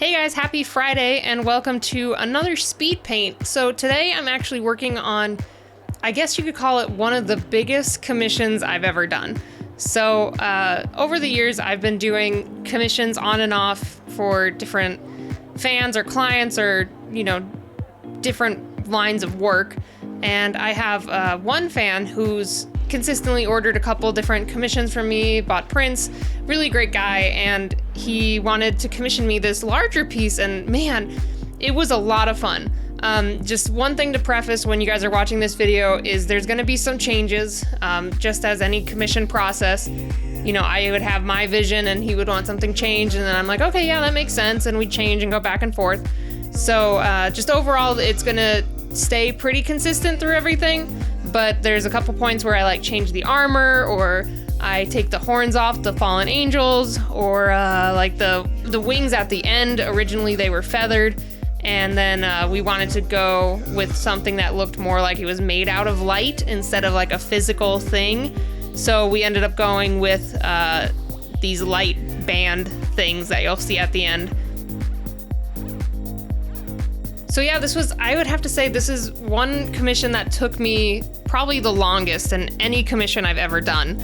Hey guys, happy Friday and welcome to another speed paint. So today I'm actually working on, I guess you could call it one of the biggest commissions I've ever done. So over the years I've been doing commissions on and off for different fans or clients or, different lines of work. And I have one fan who's consistently ordered a couple different commissions from me, bought prints, really great guy, and he wanted to commission me this larger piece, and man, it was a lot of fun. Just one thing to preface when you guys are watching this video is there's gonna be some changes, just as any commission process. I would have my vision and he would want something changed, and then I'm like, okay, yeah, that makes sense, and we change and go back and forth. So just overall, it's gonna stay pretty consistent through everything. But there's a couple points where I change the armor, or I take the horns off the fallen angels, or the wings at the end. Originally they were feathered, and then we wanted to go with something that looked more like it was made out of light instead of like a physical thing. So we ended up going with these light band things that you'll see at the end. So yeah, I would have to say this is one commission that took me probably the longest in any commission I've ever done.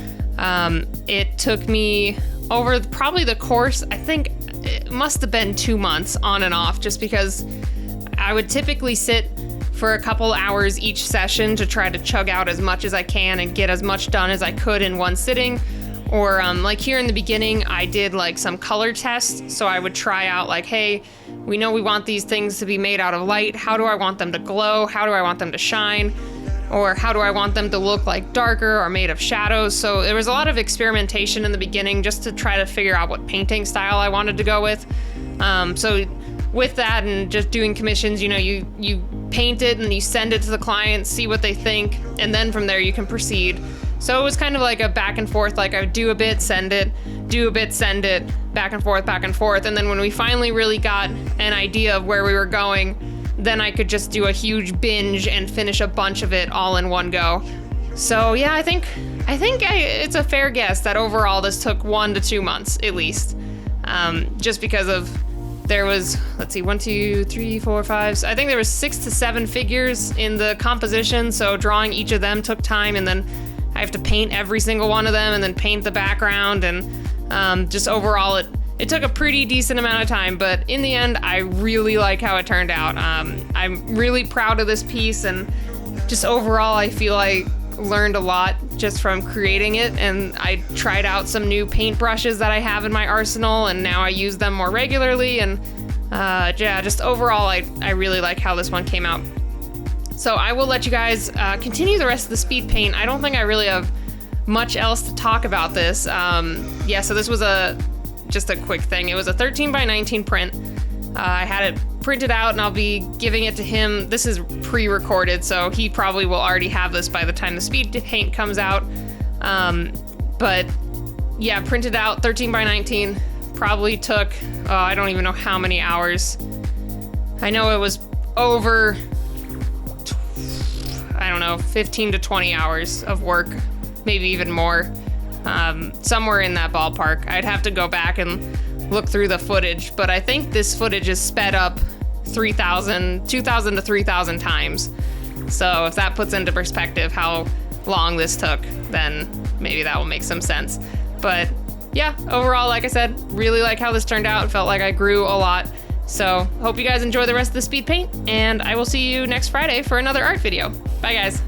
It took me over probably the course, I think it must have been 2 months on and off, just because I would typically sit for a couple hours each session to try to chug out as much as I can and get as much done as I could in one sitting. Or like here in the beginning, I did some color tests. So I would try out hey, we know we want these things to be made out of light. How do I want them to glow? How do I want them to shine? Or how do I want them to look darker or made of shadows? So there was a lot of experimentation in the beginning just to try to figure out what painting style I wanted to go with. So with that and just doing commissions, you paint it and you send it to the client, see what they think, and then from there you can proceed. So it was kind of like a back and forth, I would do a bit, send it, do a bit, send it, back and forth, back and forth. And then when we finally really got an idea of where we were going, then I could just do a huge binge and finish a bunch of it all in one go. So yeah, I think it's a fair guess that overall this took 1 to 2 months at least. Just because of, there was, 1, 2, 3, 4, 5. So I think there was 6 to 7 figures in the composition. So drawing each of them took time, and then I have to paint every single one of them and then paint the background, and just overall it took a pretty decent amount of time, but in the end I really like how it turned out. I'm really proud of this piece, and just overall I feel I learned a lot just from creating it, and I tried out some new paint brushes that I have in my arsenal, and now I use them more regularly, and yeah, just overall I really like how this one came out. So I will let you guys continue the rest of the speed paint. I don't think I really have much else to talk about this. Yeah, so this was just a quick thing. It was a 13 by 19 print. I had it printed out and I'll be giving it to him. This is pre-recorded, so he probably will already have this by the time the speed paint comes out. But yeah, printed out 13 by 19. Probably took, I don't even know how many hours. I know it was over 15 to 20 hours of work, maybe even more, somewhere in that ballpark. I'd have to go back and look through the footage, but I think this footage is sped up 2,000 to 3,000 times. So if that puts into perspective how long this took, then maybe that will make some sense. But yeah, overall, like I said, really like how this turned out. Felt like I grew a lot. So hope you guys enjoy the rest of the speed paint, and I will see you next Friday for another art video. Bye guys.